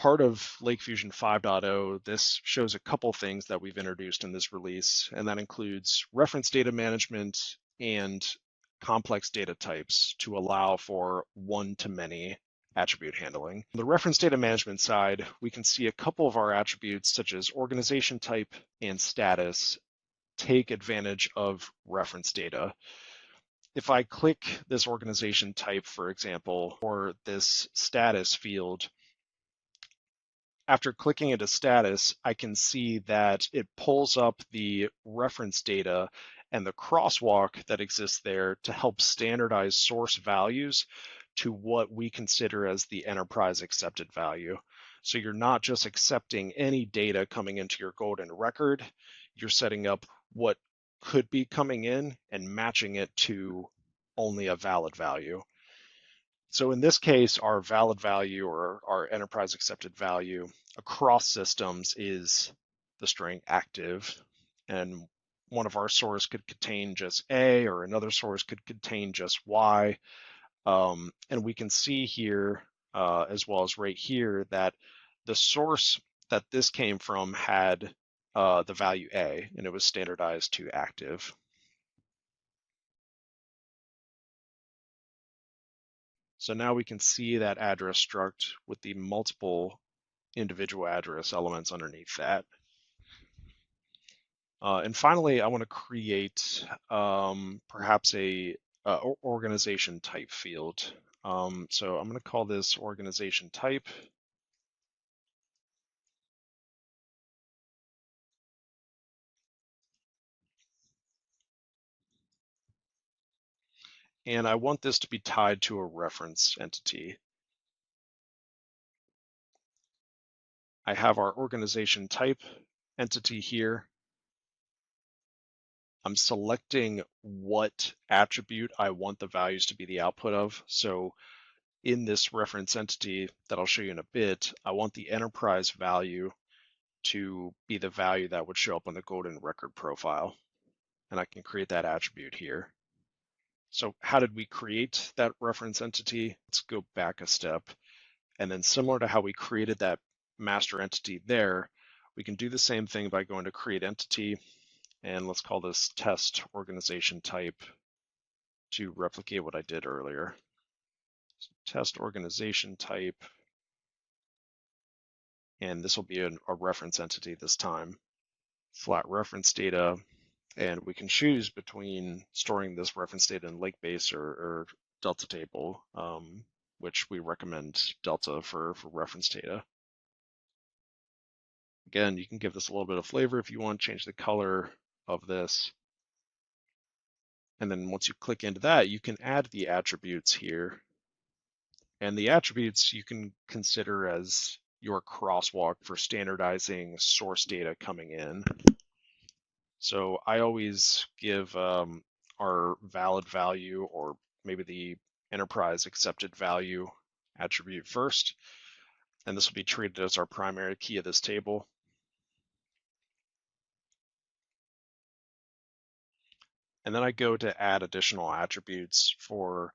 part of LakeFusion 5.0, this shows a couple things that we've introduced in this release, and that includes reference data management and complex data types to allow for one-to-many attribute handling. On the reference data management side, we can see a couple of our attributes such as organization type and status take advantage of reference data. If I click this organization type, for example, or this status field, after clicking into status, I can see that it pulls up the reference data and the crosswalk that exists there to help standardize source values to what we consider as the enterprise accepted value. So you're not just accepting any data coming into your golden record, you're setting up what could be coming in and matching it to only a valid value. So in this case, our valid value or our enterprise accepted value across systems is the string active, and one of our source could contain just A, or another source could contain just Y. And we can see here, as well as right here, that the source that this came from had the value A, and it was standardized to active. So now we can see that address struct with the multiple individual address elements underneath that. And finally, I want to create perhaps a organization type field. So I'm going to call this organization type. And I want this to be tied to a reference entity. I have our organization type entity here. I'm selecting what attribute I want the values to be the output of. So in this reference entity that I'll show you in a bit, I want the enterprise value to be the value that would show up on the golden record profile. And I can create that attribute here. So how did we create that reference entity? Let's go back a step. And then similar to how we created that master entity there, we can do the same thing by going to create entity. And let's call this test organization type to replicate what I did earlier. So test organization type. And this will be a reference entity this time. Flat reference data. And we can choose between storing this reference data in Lakebase or Delta table, which we recommend Delta for reference data. Again, you can give this a little bit of flavor if you want, change the color of this. And then once you click into that, you can add the attributes here. And the attributes you can consider as your crosswalk for standardizing source data coming in. So I always give our valid value, or maybe the enterprise accepted value attribute first. And this will be treated as our primary key of this table. And then I go to add additional attributes for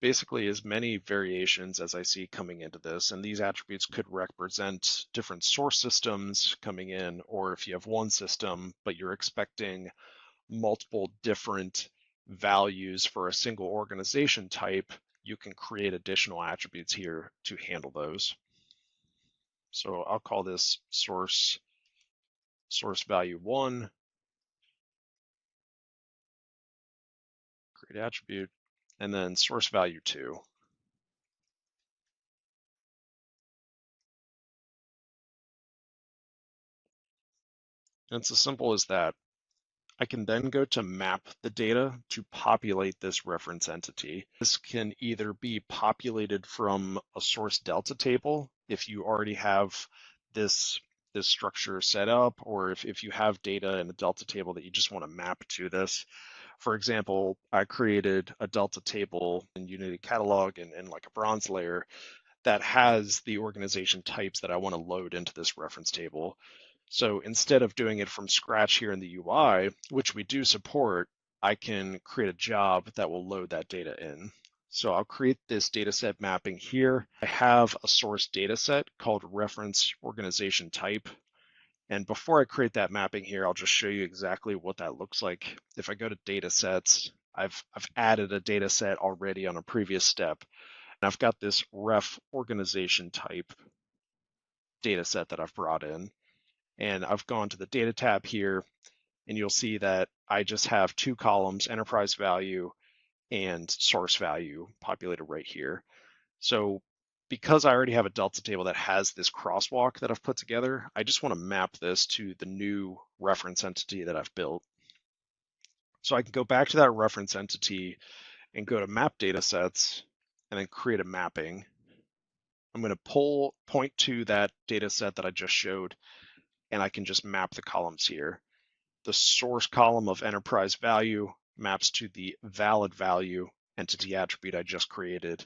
basically as many variations as I see coming into this. And these attributes could represent different source systems coming in, or if you have one system, but you're expecting multiple different values for a single organization type, you can create additional attributes here to handle those. So I'll call this source value 1, create attribute, and then source value 2. And it's as simple as that. I can then go to map the data to populate this reference entity. This can either be populated from a source delta table if you already have this structure set up, or if you have data in a delta table that you just want to map to this. For example, I created a delta table in Unity Catalog and like a bronze layer that has the organization types that I want to load into this reference table. So instead of doing it from scratch here in the UI, which we do support, I can create a job that will load that data in. So I'll create this dataset mapping here. I have a source dataset called reference organization type. And before I create that mapping here, I'll just show you exactly what that looks like. If I go to datasets, I've added a dataset already on a previous step. And I've got this ref organization type dataset that I've brought in. And I've gone to the data tab here, and you'll see that I just have two columns, enterprise value and source value, populated right here. So because I already have a Delta table that has this crosswalk that I've put together, I just want to map this to the new reference entity that I've built. So I can go back to that reference entity and go to map datasets and then create a mapping. I'm going to point to that dataset that I just showed, and I can just map the columns here. The source column of enterprise value maps to the valid value entity attribute I just created.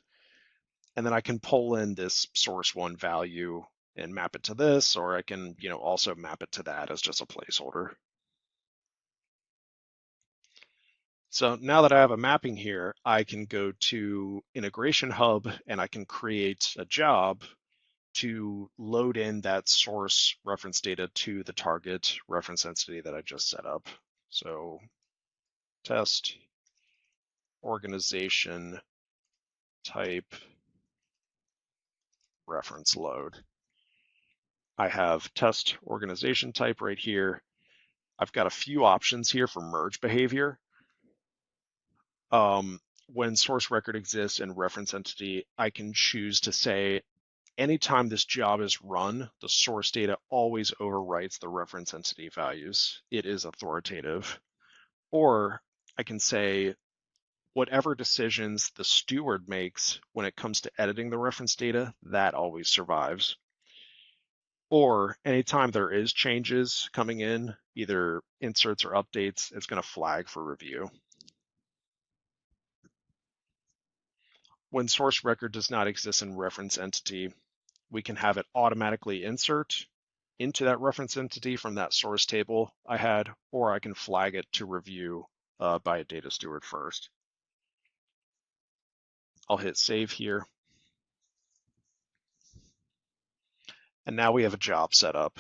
And then I can pull in this source one value and map it to this, or I can, also map it to that as just a placeholder. So now that I have a mapping here, I can go to Integration Hub and I can create a job to load in that source reference data to the target reference entity that I just set up. So test organization type reference load. I have test organization type right here. I've got a few options here for merge behavior. When source record exists and reference entity, I can choose to say, anytime this job is run, the source data always overwrites the reference entity values. It is authoritative. Or I can say, whatever decisions the steward makes when it comes to editing the reference data, that always survives. Or anytime there is changes coming in, either inserts or updates, it's going to flag for review. When source record does not exist in reference entity, we can have it automatically insert into that reference entity from that source table I had, or I can flag it to review by a data steward first. I'll hit save here. And now we have a job set up.